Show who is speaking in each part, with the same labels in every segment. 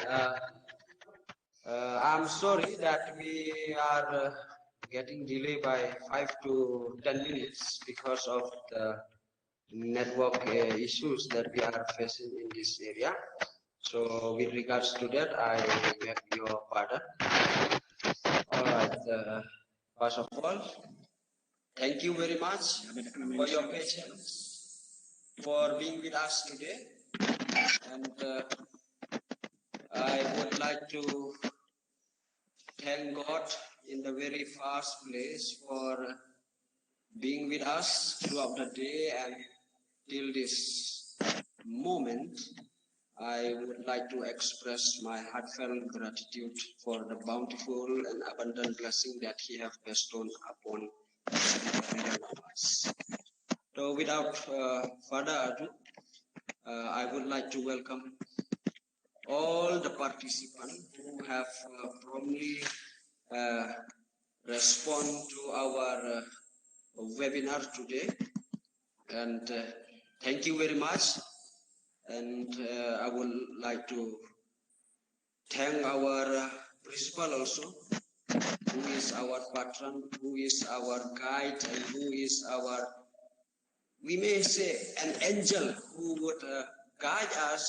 Speaker 1: Uh, I'm sorry that we are getting delayed by 5 to 10 minutes because of the network issues that we are facing in this area. So, with regards to that, I beg your pardon. All right. First of all, thank you very much for your patience, for being with us today, and I would like to thank God in the very first place for being with us throughout the day and till this moment. I would like to express my heartfelt gratitude for the bountiful and abundant blessing that He has bestowed upon every one of us. So, without further ado, I would like to welcome all the participants who have promptly uh, respond to our webinar today, and thank you very much. And I would like to thank our principal also, who is our patron, who is our guide, and who is our, we may say, an angel who would guide us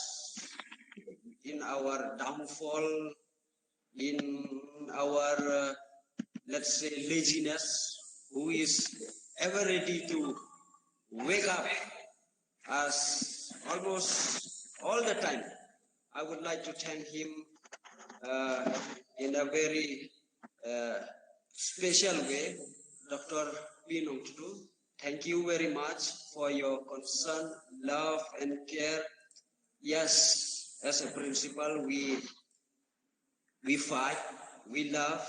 Speaker 1: in our downfall, in our, let's say, laziness, who is ever ready to wake up us almost all the time. I would like to thank him in a very special way, Dr. Pinong Tudu. Thank you very much for your concern, love, and care. Yes, as a principal, we fight, we love,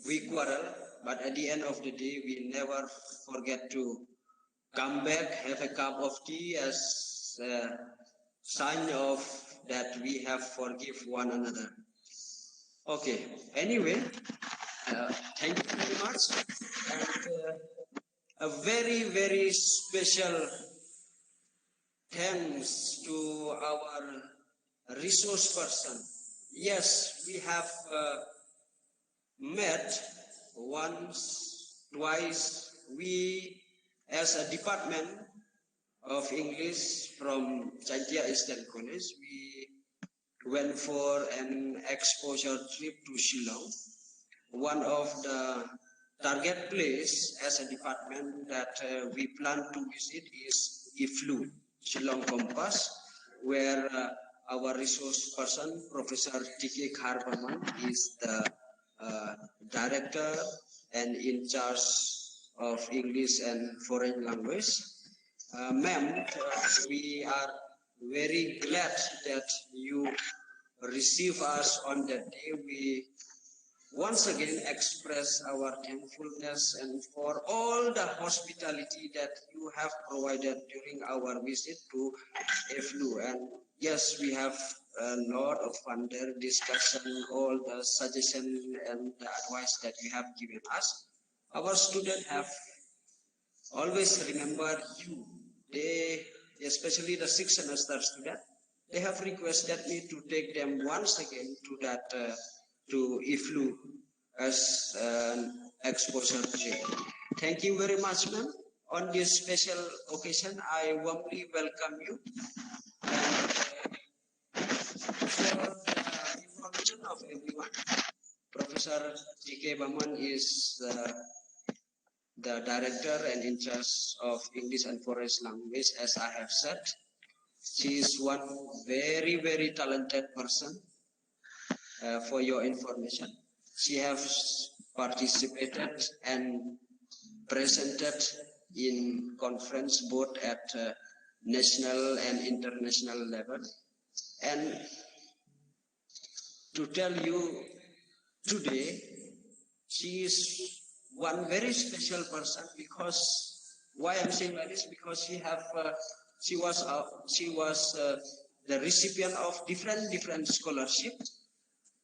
Speaker 1: we quarrel, but at the end of the day, we never forget to come back, have a cup of tea as a sign of that we have forgive one another. Okay, anyway, thank you very much. And a very, very special thanks to our resource person. Yes, we have met once, twice. We, as a department of English from Chantia Eastern College, we went for an exposure trip to Shillong. One of the target place as a department that we plan to visit is IFLU, Shillong Compass, where our resource person, Professor T.K. Kharbaman, is the director and in charge of English and foreign language. Ma'am, we are very glad that you receive us on that day. We once again express our thankfulness and for all the hospitality that you have provided during our visit to IFLU. And yes, we have a lot of fun there, discussion, all the suggestion and the advice that you have given us. Our students have always remembered you. They, especially the 6th semester student, they have requested me to take them once again to that to IFLU as an exposure trip. Thank you very much, ma'am. On this special occasion, I warmly welcome you. And for the information of everyone, Professor T.K. Baman is the director and in charge of English and foreign language, as I have said. She is one very, very talented person. For your information, she has participated and presented in conference both at national and international level. And to tell you today, she is one very special person because why I'm saying like this, because she was the recipient of different scholarships.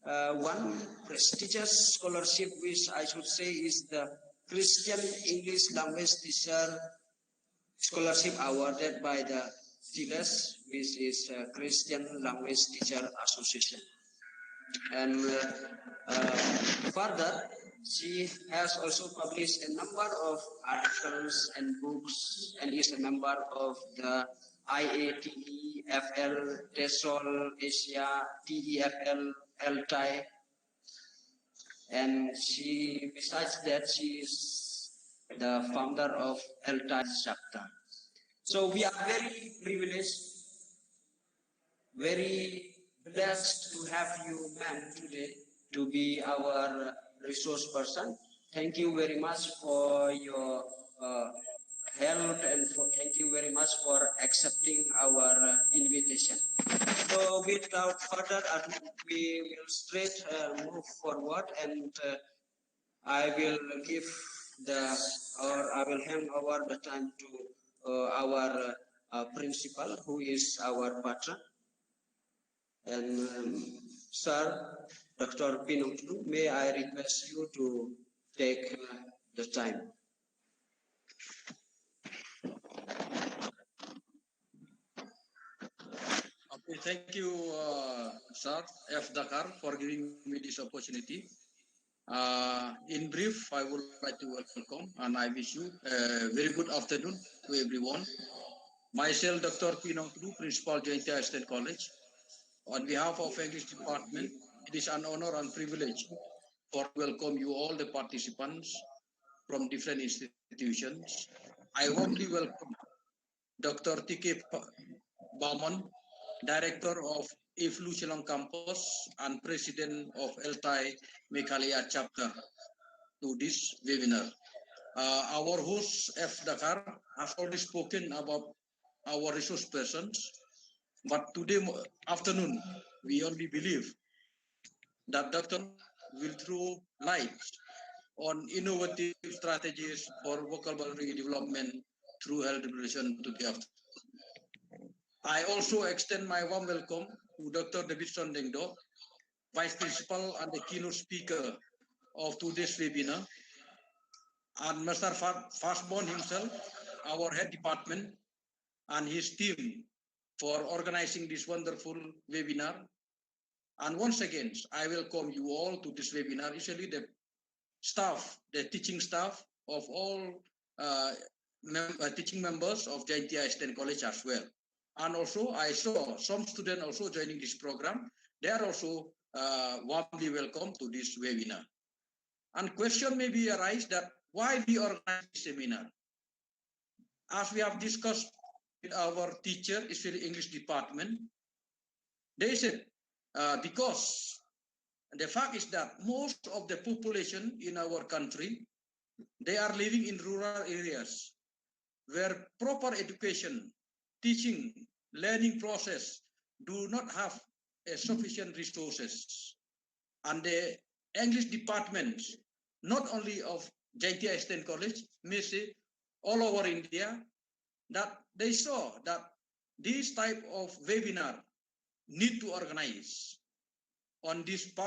Speaker 1: One prestigious scholarship, which I should say is the Christian English Language Teacher Scholarship awarded by the CLAS, which is Christian Language Teacher Association. And further, she has also published a number of articles and books and is a member of the IATEFL, TESOL, Asia, TEFL, LTI. And she, besides that, she is the founder of LTI chapter. So we are very privileged, very blessed to have you, ma'am, today to be our resource person. Thank you very much for your help and thank you very much for accepting our invitation. So without further ado, we will straight move forward, and I will give I will hand over the time to our principal, who is our patron. And Sir, Dr. Pinocchio, may I request you to take the time.
Speaker 2: Okay, thank you, Sir F. Dakar, for giving me this opportunity. In brief, I would like to welcome and I wish you a very good afternoon to everyone. Myself, Dr. Pinocchio, Principal Jaintia State College. On behalf of English Department, it is an honor and privilege for welcome you all the participants from different institutions. I warmly welcome Dr. T.K. Bauman, Director of IFLU Shillong Campus and President of LTI Meghalaya Chapter, to this webinar. Our host, F. Dakar, has already spoken about our resource persons, but today afternoon, we only believe that Dr. will throw light on innovative strategies for vocabulary development through health education to the afternoon. I also extend my warm welcome to Dr. Davidson Dengdo, Vice Principal and the keynote speaker of today's webinar, and Mr. Fastborn himself, our head department, and his team for organizing this wonderful webinar. And once again, I welcome you all to this webinar, especially the staff, the teaching staff of all teaching members of Jaintia State College as well. And also, I saw some students also joining this program. They are also warmly welcome to this webinar. And question may be arise that why we organize this seminar? As we have discussed with our teacher, especially English department, they said because the fact is that most of the population in our country, they are living in rural areas where proper education, teaching, learning process do not have sufficient resources. And the English departments, not only of Jaintia State College, may say all over India, that they saw that this type of webinar need to organize on this part